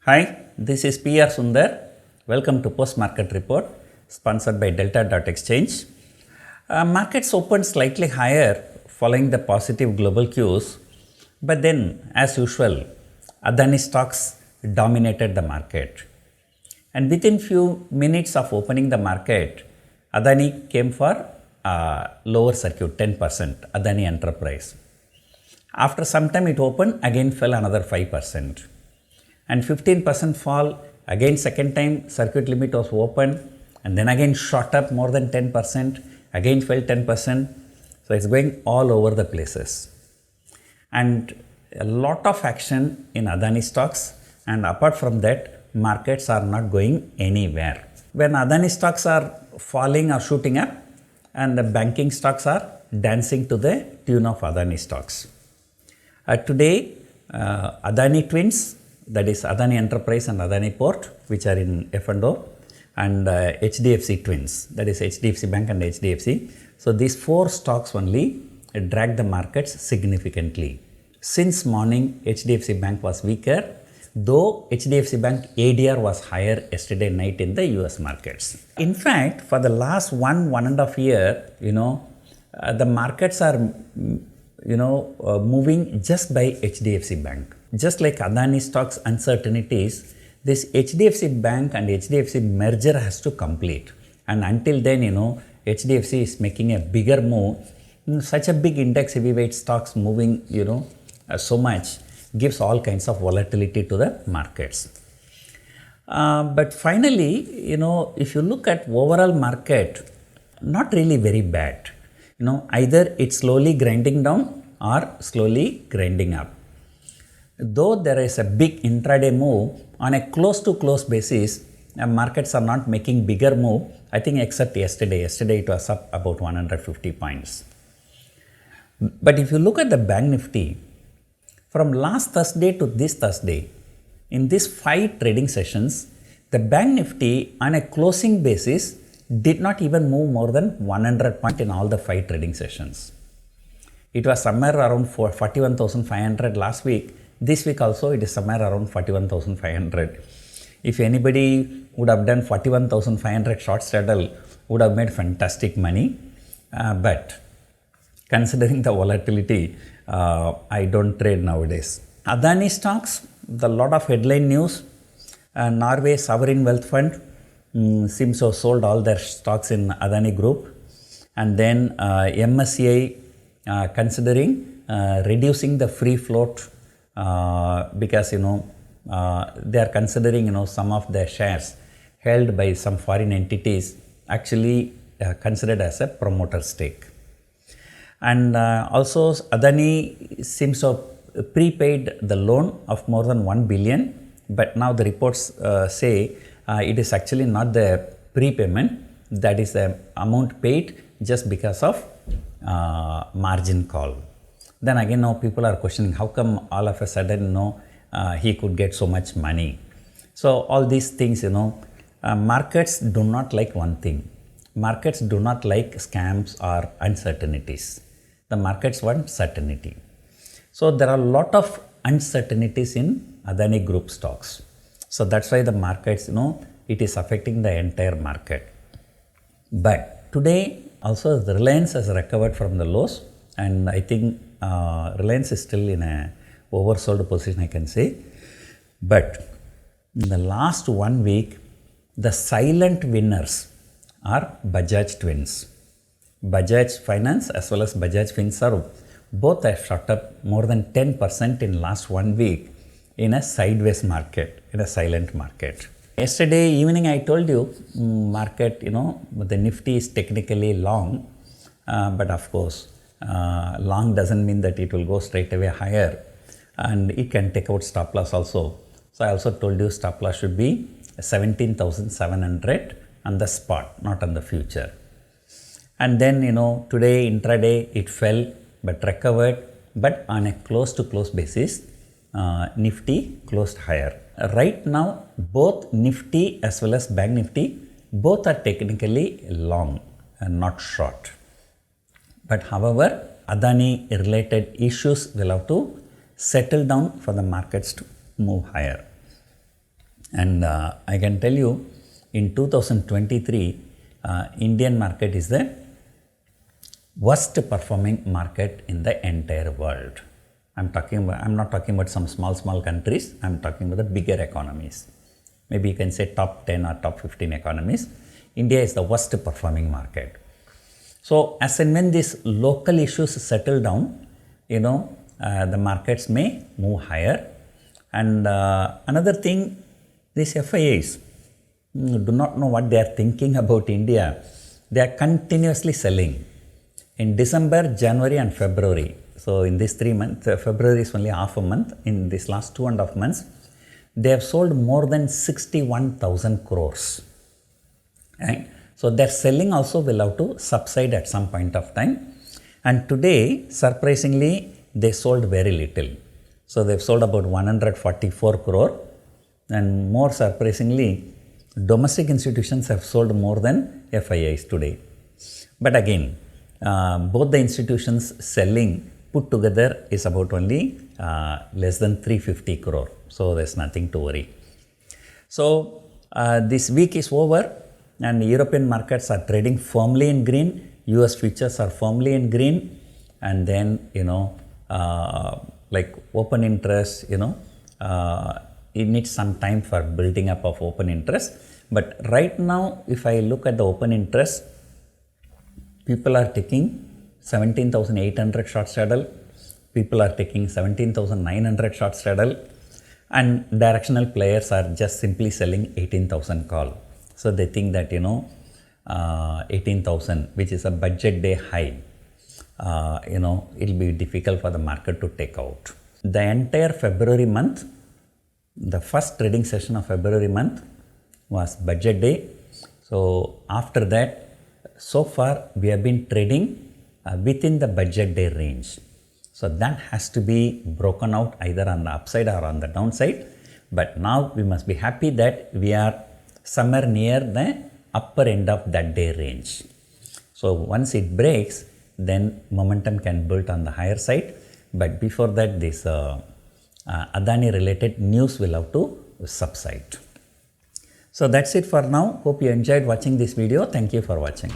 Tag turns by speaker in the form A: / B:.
A: Hi, this is PR Sundar. Welcome to Post Market Report, sponsored by Delta.Exchange. Markets opened slightly higher following the positive global cues, but then, as usual, Adani stocks dominated the market. And within few minutes of opening the market, Adani came for lower circuit, 10%, Adani Enterprise. After some time it opened, again fell another 5%. And 15% fall, again second time circuit limit was opened and then again shot up more than 10%, again fell 10%. So it's going all over the places. And a lot of action in Adani stocks, and apart from that, markets are not going anywhere. When Adani stocks are falling or shooting up, and the banking stocks are dancing to the tune of Adani stocks. Today, Adani twins, that is Adani Enterprise and Adani Port, which are in F&O, and HDFC twins, that is HDFC Bank and HDFC. So these four stocks only dragged the markets significantly. Since morning, HDFC Bank was weaker, though HDFC Bank ADR was higher yesterday night in the US markets. In fact, for the last 1.5 years, the markets are moving just by HDFC Bank. Just like Adani stocks uncertainties, this HDFC Bank and HDFC merger has to complete. And until then, HDFC is making a bigger move. Such a big index heavyweight stocks moving, so much gives all kinds of volatility to the markets. But finally, if you look at overall market, not really very bad. Either it's slowly grinding down or slowly grinding up. Though there is a big intraday move, on a close-to-close basis, markets are not making bigger move, I think, except yesterday. Yesterday it was up about 150 points. But if you look at the Bank Nifty, from last Thursday to this Thursday, in these 5 trading sessions, the Bank Nifty on a closing basis did not even move more than 100 points in all the 5 trading sessions. It was somewhere around 41,500 last week. This week also it is somewhere around 41,500. If anybody would have done 41,500 short straddle, would have made fantastic money. But considering the volatility, I don't trade nowadays. Adani stocks, the lot of headline news. Norway Sovereign Wealth Fund seems to have sold all their stocks in Adani Group. And then MSCI considering reducing the free float because they are considering some of their shares held by some foreign entities actually considered as a promoter stake. And also Adani seems to have prepaid the loan of more than 1 billion, but now the reports say it is actually not the prepayment, that is the amount paid just because of margin call. Then again, now people are questioning how come all of a sudden he could get so much money. So all these things, markets do not like one thing. Markets do not like scams or uncertainties. The markets want certainty. So there are a lot of uncertainties in Adani Group stocks. So that's why the markets, it is affecting the entire market. But today also the Reliance has recovered from the lows, and I think Reliance is still in a oversold position, I can say. But in the last 1 week, the silent winners are Bajaj twins. Bajaj Finance as well as Bajaj Finserv, both have shot up more than 10% in last 1 week in a sideways market, in a silent market. Yesterday evening I told you, market, the Nifty is technically long, but of course, long doesn't mean that it will go straight away higher, and it can take out stop loss also. So I also told you stop loss should be 17,700 on the spot, not on the future. And then, today intraday it fell but recovered, but on a close-to-close basis, Nifty closed higher. Right now, both Nifty as well as Bank Nifty, both are technically long and not short. But however, Adani related issues will have to settle down for the markets to move higher. And I can tell you, in 2023, Indian market is the worst performing market in the entire world. I'm not talking about some small countries. I'm talking about the bigger economies. Maybe you can say top 10 or top 15 economies. India is the worst performing market. So as and when these local issues settle down, the markets may move higher. And another thing, these FIIs do not know what they are thinking about India. They are continuously selling. In December, January and February, so in these 3 months, February is only half a month. In these last 2.5 months, they have sold more than 61,000 crores. Right? So their selling also will have to subside at some point of time. And today, surprisingly, they sold very little. So they've sold about 144 crore. And more surprisingly, domestic institutions have sold more than FIIs today. But again, both the institutions selling put together is about only less than 350 crore. So there's nothing to worry. So this week is over and European markets are trading firmly in green. US futures are firmly in green. And then, like open interest, it needs some time for building up of open interest. But right now, if I look at the open interest, people are taking 17,800 short straddle, people are taking 17,900 short straddle, and directional players are just simply selling 18,000 call. So they think that 18,000, which is a budget day high, it'll be difficult for the market to take out. The entire February month, the first trading session of February month was budget day. So after that, so far we have been trading within the budget day range. So that has to be broken out either on the upside or on the downside. But now we must be happy that we are somewhere near the upper end of that day range. So once it breaks, then momentum can build on the higher side. But before that, this Adani related news will have to subside. So that's it for now. Hope you enjoyed watching this video. Thank you for watching.